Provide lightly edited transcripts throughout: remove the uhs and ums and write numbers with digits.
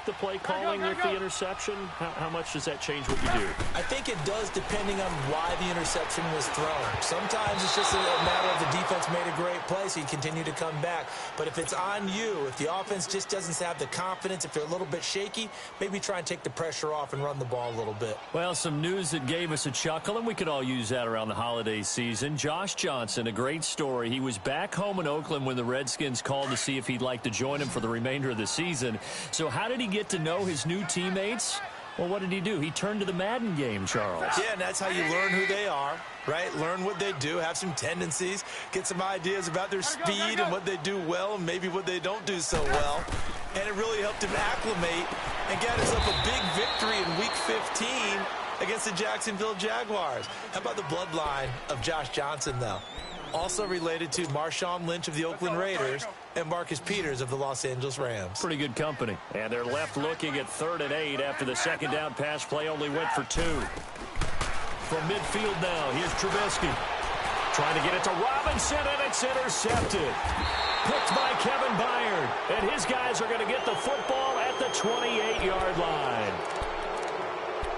the play calling with the interception? How much does that change what you do? I think it does, depending on why the interception was thrown. Sometimes it's just a matter of the defense made a great play, so you continue to come back. But if it's on you, if the offense just doesn't have the confidence, if they're a little bit shaky, maybe try and take the pressure off and run the ball a little bit. Well, some news that gave us a chuckle, and we could all use that around the holiday season. Josh Johnson, a great story. He was back home in Oakland when the Redskins called to see if he'd like to join him for the remainder of the season. So how did he get to know his new teammates? Well, what did he do? He turned to the Madden game, Charles. Yeah, and that's how you learn who they are, right? Learn what they do, have some tendencies, get some ideas about their speed and what they do well and maybe what they don't do so well. And it really helped him acclimate and get himself a big victory in Week 15 against the Jacksonville Jaguars. How about the bloodline of Josh Johnson, though? Also related to Marshawn Lynch of the Oakland Raiders and Marcus Peters of the Los Angeles Rams. Pretty good company. And they're left looking at 3rd and 8 after the second down pass play only went for 2. From midfield now, here's Trubisky. Trying to get it to Robinson, and it's intercepted. Picked by Kevin Byard. And his guys are going to get the football at the 28-yard line.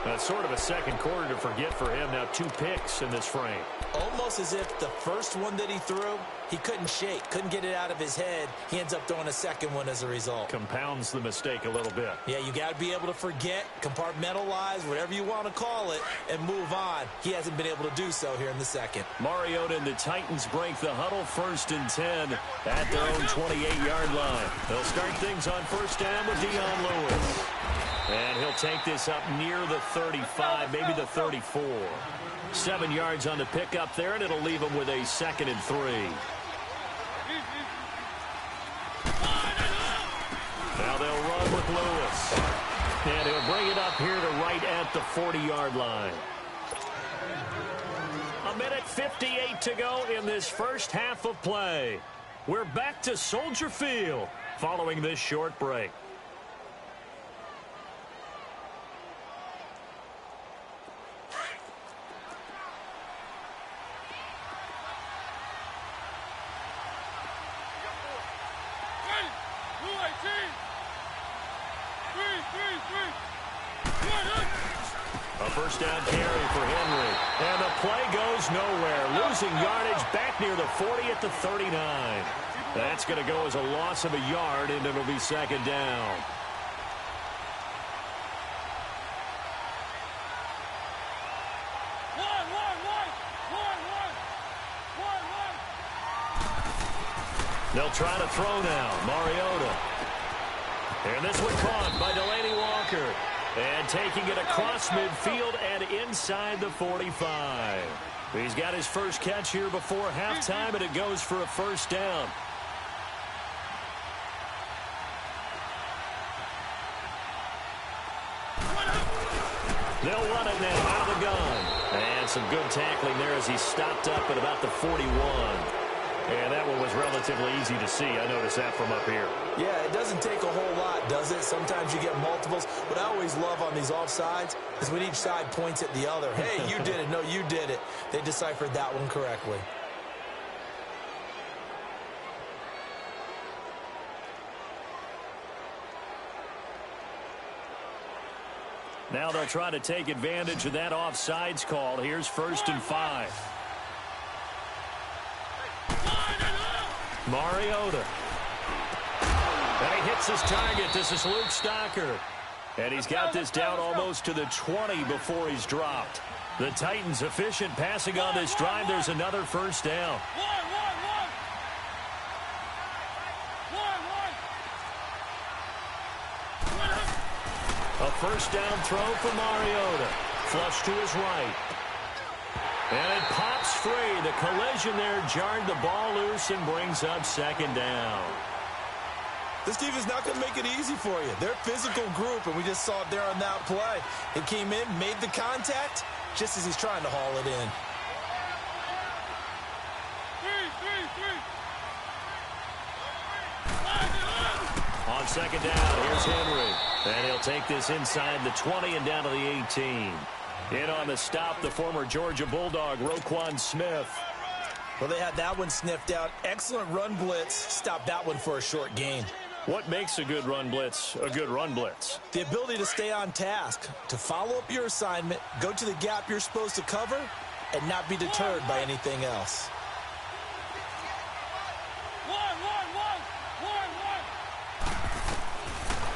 That's sort of a second quarter to forget for him. Now 2 picks in this frame. Almost as if the first one that he threw, he couldn't shake, couldn't get it out of his head. He ends up throwing a second one as a result. Compounds the mistake a little bit. Yeah, you got to be able to forget, compartmentalize, whatever you want to call it, and move on. He hasn't been able to do so here in the second. Mariota and the Titans break the huddle 1st and 10 at their own 28-yard line. They'll start things on 1st down with Dion Lewis. And he'll take this up near the 35, maybe the 34. 7 yards on the pickup there, and it'll leave him with a 2nd and 3. Now they'll run with Lewis. And he'll bring it up here to right at the 40-yard line. 1:58 to go in this first half of play. We're back to Soldier Field following this short break. A first down carry for Henry. And the play goes nowhere. Losing yardage back near the 40 at the 39. That's going to go as a loss of a yard, and it'll be 2nd down. They'll try to throw now. Mariota. And this one caught by Delaney Walker. And taking it across midfield and inside the 45. He's got his first catch here before halftime, and it goes for a first down. They'll run it now out of the gun. And some good tackling there as he stopped up at about the 41. And that one was relatively easy to see. I noticed that from up here. Yeah, it doesn't take a whole lot, does it? Sometimes you get multiples. What I always love on these offsides is when each side points at the other. Hey, you did it. No, you did it. They deciphered that one correctly. Now they'll try to take advantage of that offsides call. Here's 1st and 5. Mariota. And he hits his target. This is Luke Stocker. And he's got this down almost to the 20 before he's dropped. The Titans efficient passing on this drive. There's another first down. A first down throw for Mariota. Flush to his right. And it pops free. The collision there jarred the ball loose and brings up 2nd down. This defense is not going to make it easy for you. They're a physical group, and we just saw it there on that play. It came in, made the contact, just as he's trying to haul it in. On 2nd down, here's Henry. And he'll take this inside the 20 and down to the 18. In on the stop, the former Georgia Bulldog, Roquan Smith. Well, they had that one sniffed out. Excellent run blitz. Stopped that one for a short gain. What makes a good run blitz a good run blitz? The ability to stay on task, to follow up your assignment, go to the gap you're supposed to cover, and not be deterred by anything else.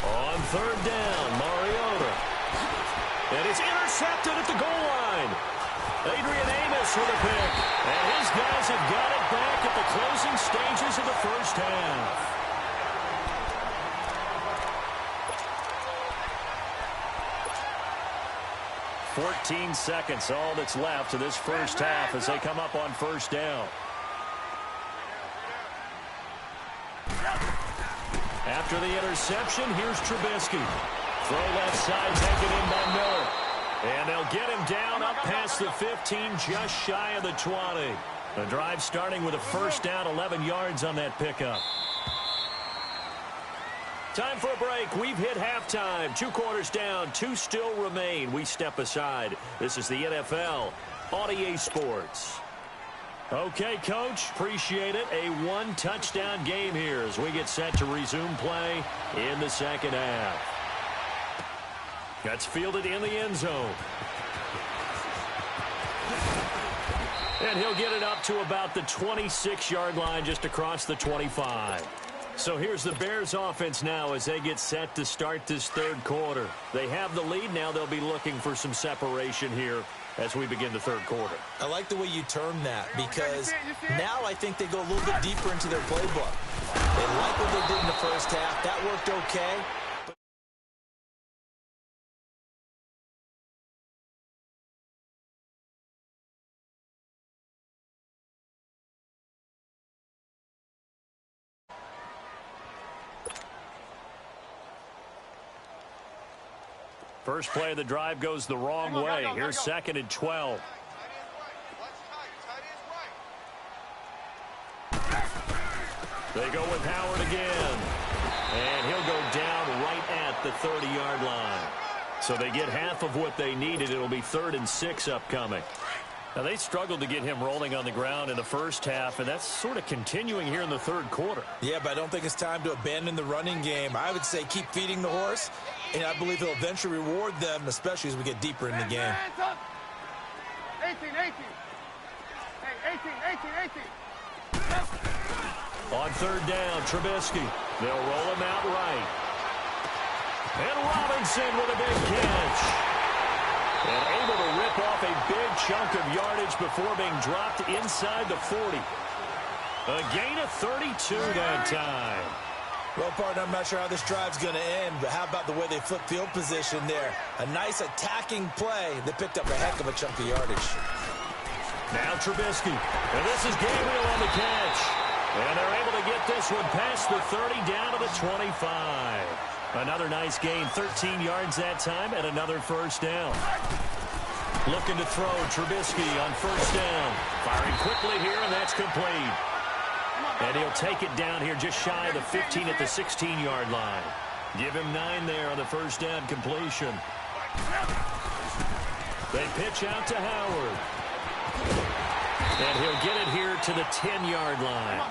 On third down, Mariota. And it's intercepted at the goal line. Adrian Amos with a pick. And his guys have got it back at the closing stages of the first half. "14 seconds, all that's left of this first half as they come up on first down. After the interception, here's Trubisky. Throw left side, taken in by Miller. And they'll get him down up past the 15, just shy of the 20. The drive starting with a first down, 11 yards on that pickup. Time for a break. We've hit halftime. 2 quarters down, 2 still remain. We step aside. This is the NFL on EA Sports. Okay, Coach, appreciate it. A 1-touchdown game here as we get set to resume play in the second half. That's fielded in the end zone. And he'll get it up to about the 26-yard line, just across the 25. So here's the Bears offense now as they get set to start this third quarter. They have the lead. Now they'll be looking for some separation here as we begin the third quarter. I like the way you term that, because now I think they go a little bit deeper into their playbook. They like what they did in the first half. That worked okay. First play of the drive goes the wrong way. Here's second and 12. They go with Howard again. And he'll go down right at the 30-yard line. So they get half of what they needed. It'll be 3rd and 6 upcoming. Now, they struggled to get him rolling on the ground in the first half, and that's sort of continuing here in the third quarter. Yeah, but I don't think it's time to abandon the running game. I would say keep feeding the horse, and I believe he'll eventually reward them, especially as we get deeper in the game. 18. Hey, 18. On third down, Trubisky. They'll roll him out right. And Robinson with a big catch. And able to rip off a big chunk of yardage before being dropped inside the 40. A gain of 32 that time. Well, partner, I'm not sure how this drive's going to end, but how about the way they flip field position there? A nice attacking play. They picked up a heck of a chunk of yardage. Now Trubisky. And this is Gabriel on the catch. And they're able to get this one past the 30 down to the 25. Another nice gain, 13 yards that time, and another first down. Looking to throw, Trubisky on first down. Firing quickly here, and that's complete. And he'll take it down here just shy of the 15 at the 16-yard line. Give him 9 there on the first down completion. They pitch out to Howard. And he'll get it here to the 10-yard line.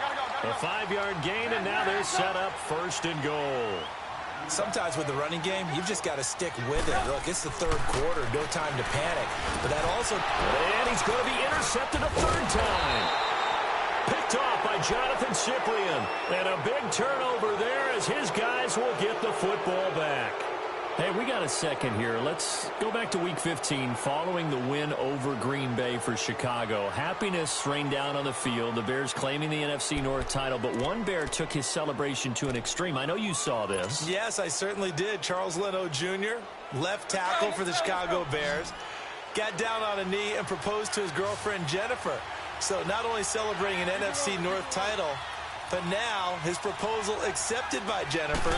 A 5-yard gain, and now they're set up 1st and goal. Sometimes with the running game, you've just got to stick with it. Look, it's the third quarter, no time to panic. But that also... And he's going to be intercepted a 3rd time. Picked off by Jonathan Cyprien. And a big turnover there as his guys will get the football back. Hey, we got a second here. Let's go back to Week 15 following the win over Green Bay for Chicago. Happiness rained down on the field. The Bears claiming the NFC North title, but one Bear took his celebration to an extreme. I know you saw this. Yes, I certainly did. Charles Leno Jr., left tackle for the Chicago Bears, got down on a knee and proposed to his girlfriend Jennifer. So not only celebrating an NFC North title, but now his proposal accepted by Jennifer,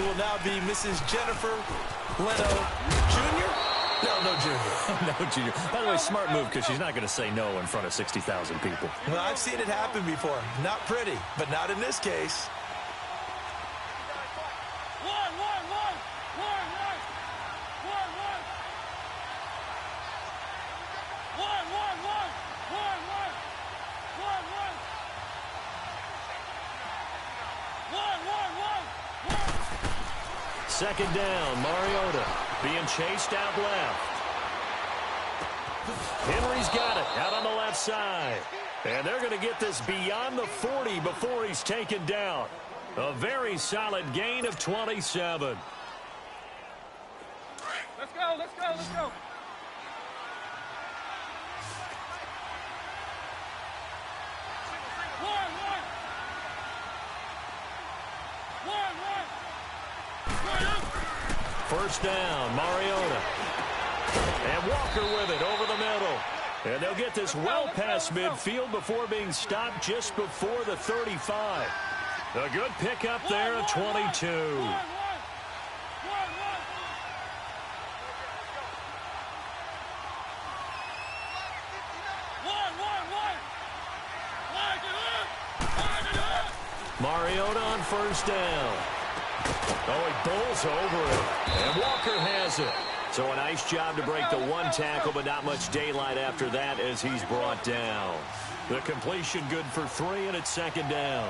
who will now be Mrs. Jennifer Leno Jr.? No, Jr. No, Junior. By the way, smart move, because she's not going to say no in front of 60,000 people. Well, I've seen it happen before. Not pretty, but not in this case. second down, Mariota being chased out left. Henry's got it out on the left side. And they're going to get this beyond the 40 before he's taken down. A very solid gain of 27. Let's go, let's go, let's go. First down, Mariota. And Walker with it over the middle. And they'll get this well past midfield before being stopped just before the 35. A good pickup there at 22. Mariota on first down. Oh, he bowls over it. And Walker has it. So a nice job to break the one tackle, but not much daylight after that as he's brought down. The completion good for 3, and it's second down.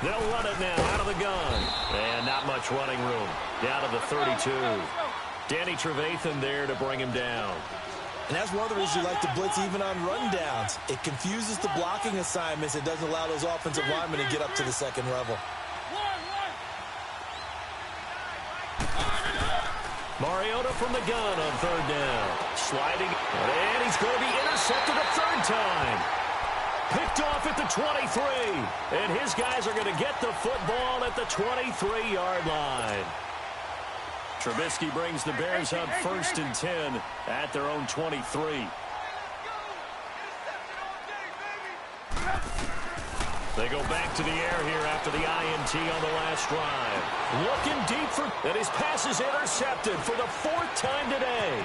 They'll run it now out of the gun. And not much running room. Down to the 32. Danny Trevathan there to bring him down. And that's one of the reasons you like to blitz even on rundowns. It confuses the blocking assignments. It doesn't allow those offensive linemen to get up to the second level. Mariota from the gun on third down. Sliding, and he's going to be intercepted a third time. Picked off at the 23. And his guys are going to get the football at the 23-yard line. Trubisky brings the Bears up first and 10 at their own 23. They go back to the air here after the INT on the last drive. Looking deep for, and his pass is intercepted for the 4th time today.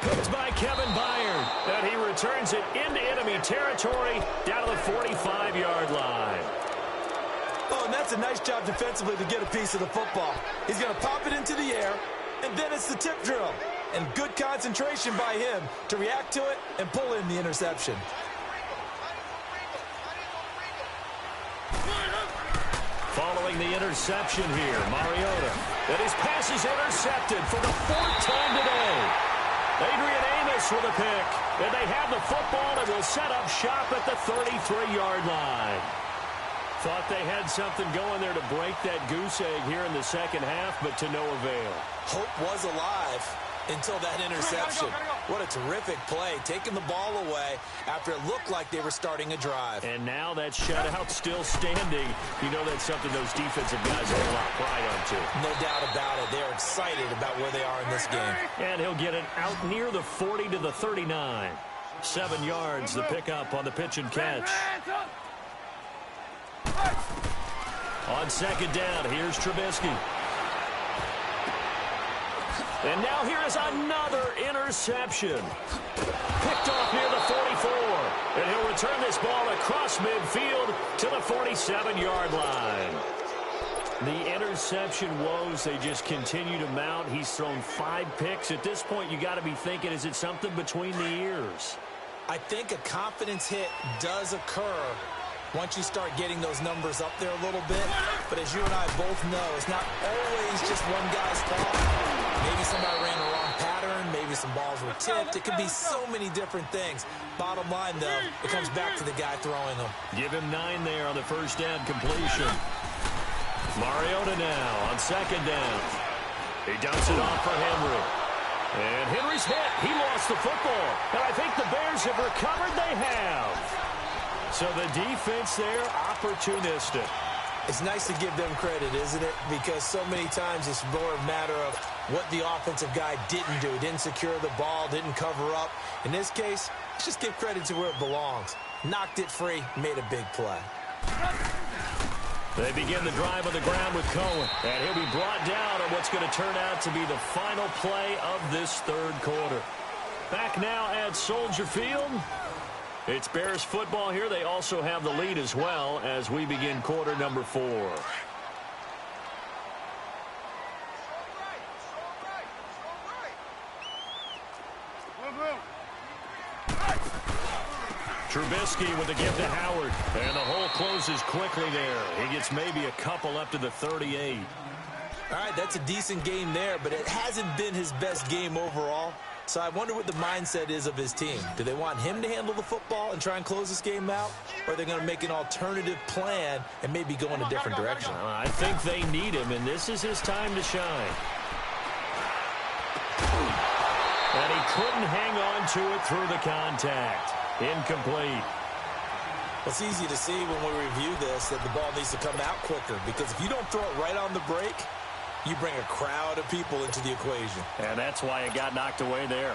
Picked by Kevin Byard, and he returns it into enemy territory down to the 45-yard line. Oh, and that's a nice job defensively to get a piece of the football. He's going to pop it into the air, and then it's the tip drill. And good concentration by him to react to it and pull in the interception. Following the interception here, Mariota. And his pass is intercepted for the 4th time today. Adrian Amos with a pick. And they have the football and will set up shop at the 33-yard line. Thought they had something going there to break that goose egg here in the second half, but to no avail. Hope was alive until that interception. What a terrific play, taking the ball away after it looked like they were starting a drive. And now that shutout still standing. You know that's something those defensive guys have a lot of pride onto. No doubt about it. They're excited about where they are in this game. And he'll get it out near the 40 to the 39. 7 yards, the pickup on the pitch and catch. On second down, here's Trubisky. And now here is another interception. Picked off near the 44. And he'll return this ball across midfield to the 47-yard line. The interception woes, they just continue to mount. He's thrown 5 picks. At this point, you got to be thinking, is it something between the ears? I think a confidence hit does occur once you start getting those numbers up there a little bit. But as you and I both know, it's not always just one guy's fault. Maybe somebody ran the wrong pattern. Maybe some balls were tipped. It could be so many different things. Bottom line, though, it comes back to the guy throwing them. Give him 9 there on the first down completion. Mariota now on second down. He dumps it off for Henry. And Henry's hit. He lost the football. And I think the Bears have recovered. They have. So the defense there, opportunistic. It's nice to give them credit, isn't it? Because so many times it's more a matter of what the offensive guy didn't do. Didn't secure the ball, didn't cover up. In this case, let's just give credit to where it belongs. Knocked it free, made a big play. They begin the drive on the ground with Cohen. And he'll be brought down on what's going to turn out to be the final play of this third quarter. Back now at Soldier Field. It's Bears football here. They also have the lead as well as we begin quarter number 4. Trubisky with the give to Howard. And the hole closes quickly there. He gets maybe a couple up to the 38. All right, that's a decent game there, but it hasn't been his best game overall. So I wonder what the mindset is of his team. Do they want him to handle the football and try and close this game out? Or are they going to make an alternative plan and maybe go in a different direction? I think they need him, and this is his time to shine. And he couldn't hang on to it through the contact. Incomplete. It's easy to see when we review this that the ball needs to come out quicker, because if you don't throw it right on the break, you bring a crowd of people into the equation. And that's why it got knocked away there.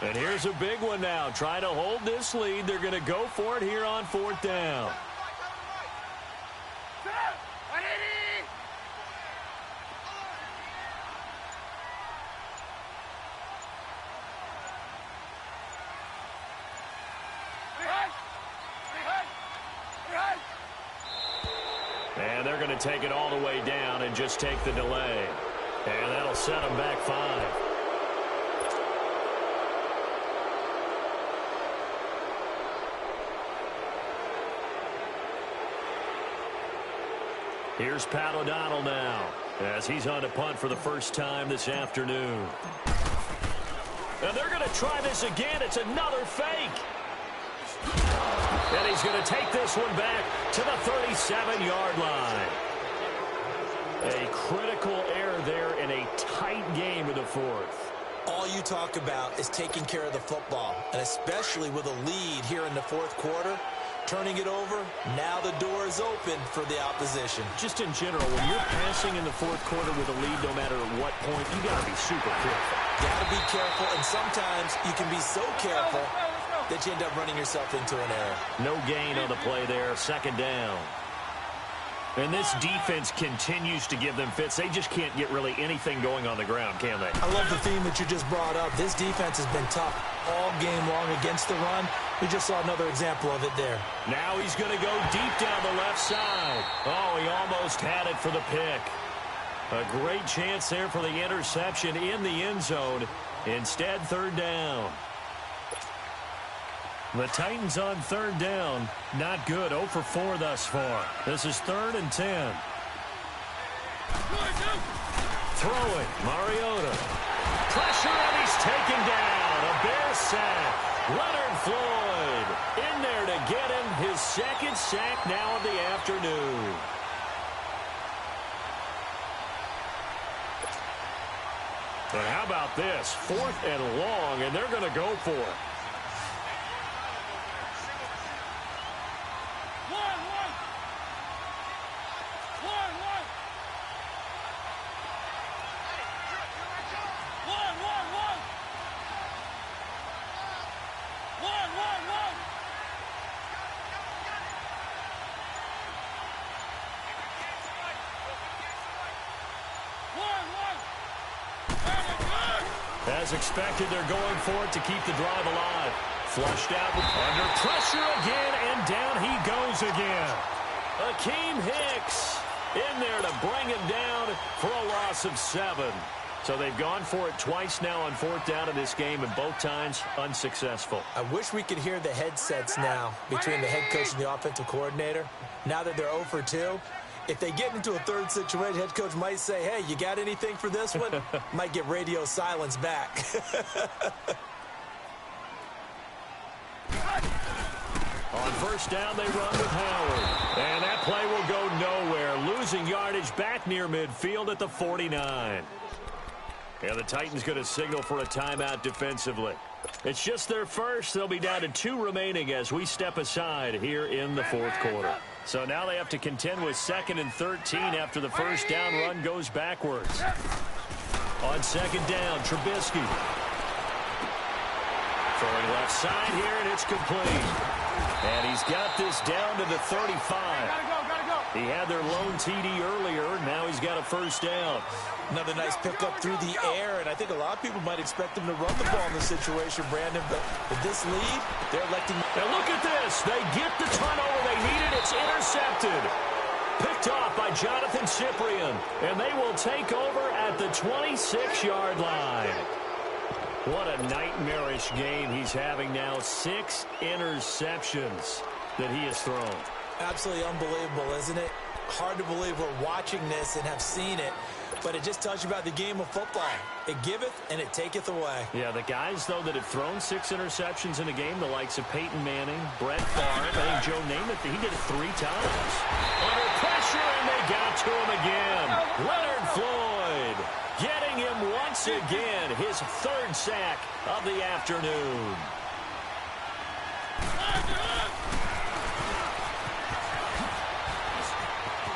And here's a big one now. Trying to hold this lead. They're going to go for it here on 4th down. And they're going to take it all the way down and just take the delay. And that'll set them back 5. Here's Pat O'Donnell now, as he's on to punt for the first time this afternoon. And they're going to try this again. It's another fake. And he's going to take this one back to the 37-yard line. A critical error there in a tight game in the 4th. All you talk about is taking care of the football, and especially with a lead here in the 4th quarter. Turning it over, now the door is open for the opposition. Just in general, when you're passing in the 4th quarter with a lead, no matter at what point, you got to be super careful. Got to be careful, and sometimes you can be so careful that you end up running yourself into an error. No gain on the play there, 2nd down. And this defense continues to give them fits. They just can't get really anything going on the ground, can they? I love the theme that you just brought up. This defense has been tough all game long against the run. We just saw another example of it there. Now he's going to go deep down the left side. Oh, he almost had it for the pick. A great chance there for the interception in the end zone. Instead, 3rd down. The Titans on 3rd down. Not good. 0 for 4 thus far. This is 3rd and 10. Throwing. Mariota. Pressure, and he's taken down. A Bear sack. Leonard Floyd in there to get him his 2nd sack now of the afternoon. But how about this? 4th and long, and they're going to go for it. As expected, they're going for it to keep the drive alive. Flushed out, under pressure again, and down he goes again. Akeem Hicks in there to bring him down for a loss of 7. So they've gone for it twice now on 4th down in this game, and both times unsuccessful. I wish we could hear the headsets now between the head coach and the offensive coordinator. Now that they're 0 for 2. If they get into a 3rd situation, head coach might say, hey, you got anything for this one? Might get radio silence back. On 1st down, they run with Howard. And that play will go nowhere. Losing yardage back near midfield at the 49. And the Titans going to signal for a timeout defensively. It's just their first. They'll be down to 2 remaining as we step aside here in the 4th quarter. So now they have to contend with 2nd and 13 after the 1st down run goes backwards. On 2nd down, Trubisky. Throwing left side here, and it's complete. And he's got this down to the 35. Gotta go. He had their lone TD earlier. Now he's got a 1st down. Another nice pickup through the air, and I think a lot of people might expect him to run the ball in this situation, Brandon. But with this lead, they're electing. Now look at this. They get the turnover they needed. It's intercepted. Picked off by Jonathan Cyprien. And they will take over at the 26-yard line. What a nightmarish game he's having now. 6 interceptions that he has thrown. Absolutely unbelievable, isn't it? Hard to believe we're watching this and have seen it, but it just tells you about the game of football. It giveth and it taketh away. Yeah, the guys, though, that have thrown 6 interceptions in a game, the likes of Peyton Manning, Brett Favre, I think Joe Namath, he did it 3 times. Under pressure, and they got to him again. Leonard Floyd getting him once again, his 3rd sack of the afternoon.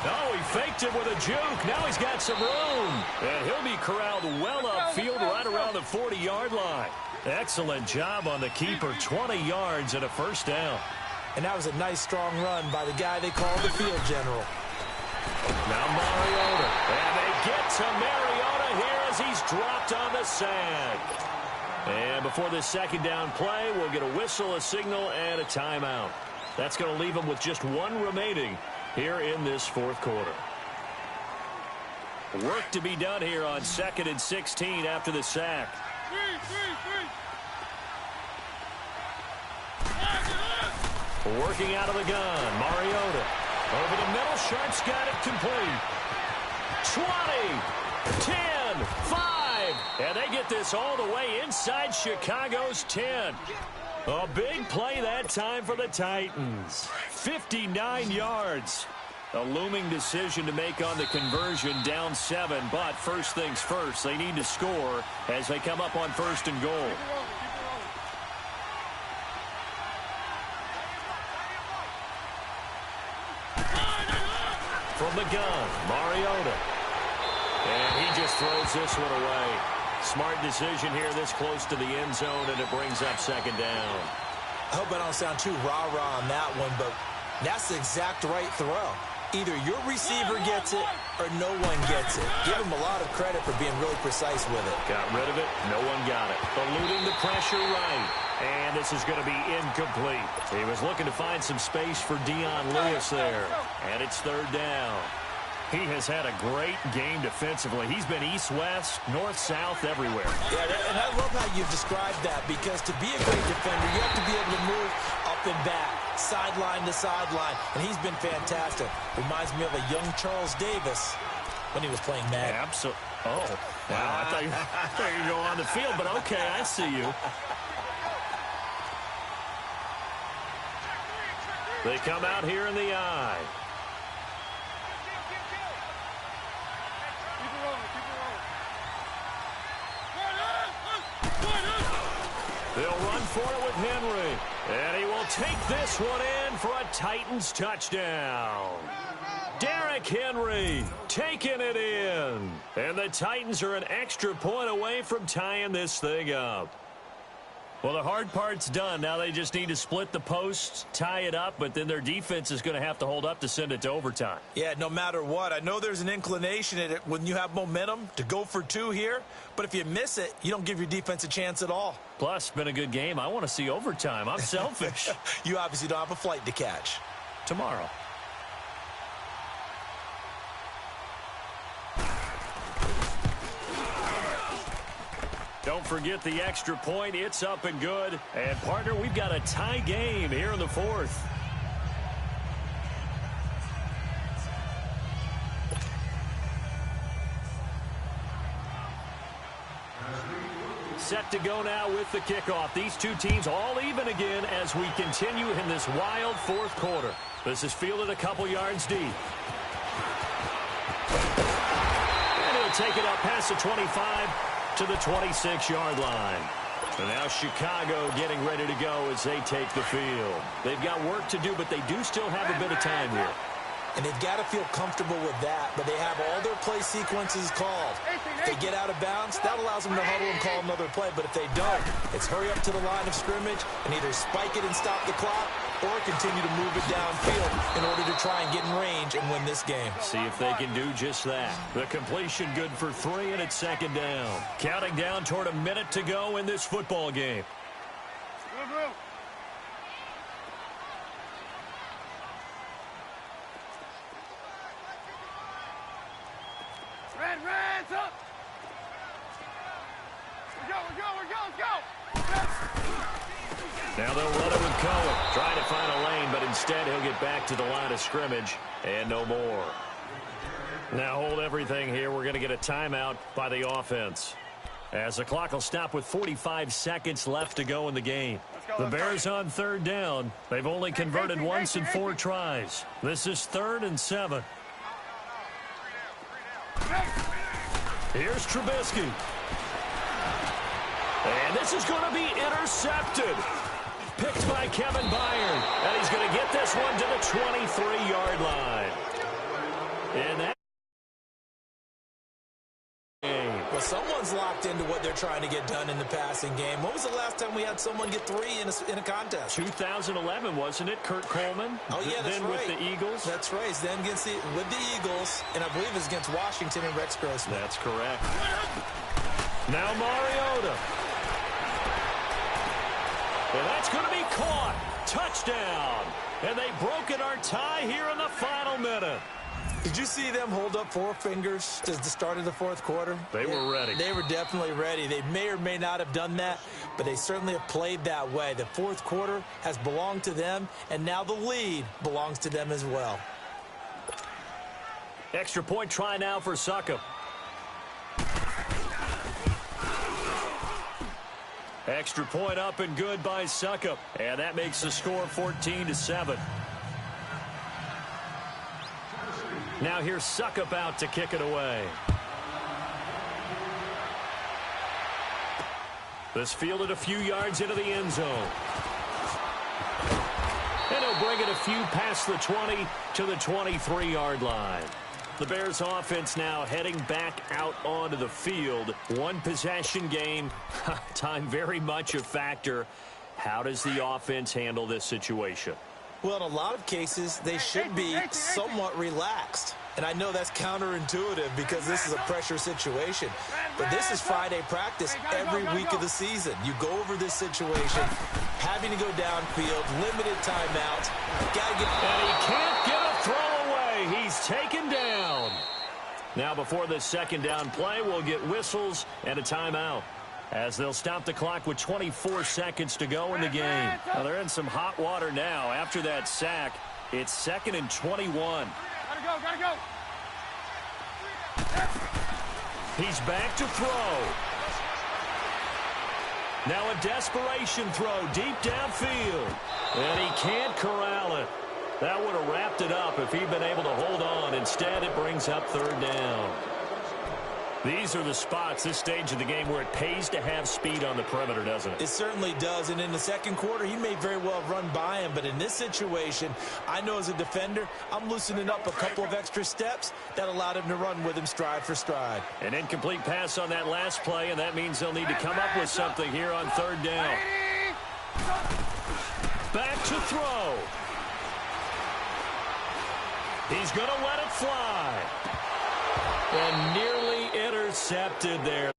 Oh, he faked it with a juke. Now he's got some room. And he'll be corralled well upfield right around the 40-yard line. Excellent job on the keeper. 20 yards and a first down. And that was a nice, strong run by the guy they call the field general. Now Mariota. And they get to Mariota here as he's dropped on the sack. And before this second down play, we'll get a whistle, a signal, and a timeout. That's going to leave him with just 1 remaining here in this 4th quarter. Work to be done here on 2nd and 16 after the sack. Working out of the gun, Mariota. Over the middle, Sharp's got it complete. 20, 10, 5, and they get this all the way inside Chicago's 10. A big play that time for the Titans. 59 yards. A looming decision to make on the conversion, down 7. But first things first, they need to score as they come up on 1st and goal. From the gun, Mariota. And he just throws this one away. Smart decision here this close to the end zone, and it brings up 2nd down. I hope I don't sound too rah-rah on that one, but that's the exact right throw. Either your receiver gets it or no one gets it. Give him a lot of credit for being really precise with it. Got rid of it. No one got it. Eluding the pressure right. And this is going to be incomplete. He was looking to find some space for Dion Lewis there. And it's 3rd down. He has had a great game defensively. He's been east-west, north-south, everywhere. Yeah, and I love how you've described that, because to be a great defender, you have to be able to move up and back, sideline to sideline, and he's been fantastic. Reminds me of a young Charles Davis when he was playing Madden. Absolutely. Oh, wow. I thought you were going on the field, but okay, I see you. They come out here in the eye. They'll run for it with Henry. And he will take this one in for a Titans touchdown. Derrick Henry taking it in. And the Titans are an extra point away from tying this thing up. Well, the hard part's done. Now they just need to split the posts, tie it up, but then their defense is going to have to hold up to send it to overtime. Yeah, no matter what. I know there's an inclination in it when you have momentum to go for 2 here, but if you miss it, you don't give your defense a chance at all. Plus, been a good game. I want to see overtime. I'm selfish. You obviously don't have a flight to catch. Tomorrow. Don't forget the extra point. It's up and good. And, partner, we've got a tie game here in the 4th. Set to go now with the kickoff. These two teams all even again as we continue in this wild 4th quarter. This is fielded a couple yards deep. And he'll take it up past the 25 to the 26-yard line. And now Chicago getting ready to go as they take the field. They've got work to do, but they do still have a bit of time here. And they've got to feel comfortable with that, but they have all their play sequences called. If they get out of bounds, that allows them to huddle and call another play. But if they don't, it's hurry up to the line of scrimmage and either spike it and stop the clock or continue to move it downfield in order to try and get in range and win this game. See if they can do just that. The completion good for 3, and it's 2nd down. Counting down toward a minute to go in this football game. Reds up! We're go! Now they'll run it with Cohen. Trying to find a lane, but instead he'll get back to the line of scrimmage and no more. Now hold everything here. We're going to get a timeout by the offense, as the clock will stop with 45 seconds left to go in the game. The Bears on third down. They've only converted once in 4 tries. This is 3rd and 7. Here's Trubisky. And this is going to be intercepted. Picked by Kevin Byard. And he's going to get this one to the 23-yard line. And that well, someone's locked into what they're trying to get done in the passing game. When was the last time we had someone get 3 in a contest? 2011, wasn't it? Kurt Coleman. Oh, yeah, that's then right. With the Eagles. That's right. Then with the Eagles, and I believe it's against Washington and Rex Grossman. That's correct. Now Mariota. And that's going to be caught. Touchdown. And they've broken our tie here in the final minute. Did you see them hold up 4 fingers at the start of the 4th quarter? They were ready. They were definitely ready. They may or may not have done that, but they certainly have played that way. The 4th quarter has belonged to them, and now the lead belongs to them as well. Extra point try now for Suckup. Extra point up and good by Suckup. And that makes the score 14-7. Now here's Suckup out to kick it away. This fielded a few yards into the end zone. And he'll bring it a few past the 20 to the 23-yard line. The Bears offense now heading back out onto the field. One possession game. Time very much a factor. How does the offense handle this situation? Well, in a lot of cases, they should be somewhat relaxed. And I know that's counterintuitive because this is a pressure situation. But this is Friday practice every week of the season. You go over this situation, having to go downfield, limited timeouts. Gotta get. And he can't get a throw away. He's taken down. Now before this second down play, we'll get whistles and a timeout, as they'll stop the clock with 24 seconds to go in the game. Now they're in some hot water now. After that sack, it's 2nd and 21. Gotta go. He's back to throw. Now a desperation throw deep downfield. And he can't corral it. That would have wrapped it up if he'd been able to hold on. Instead, it brings up 3rd down. These are the spots, this stage of the game, where it pays to have speed on the perimeter, doesn't it? It certainly does. And in the 2nd quarter, he may very well have run by him. But in this situation, I know as a defender, I'm loosening up a couple of extra steps that allowed him to run with him stride for stride. An incomplete pass on that last play, and that means they'll need to come up with something here on 3rd down. Back to throw. He's going to let it fly. And nearly intercepted there.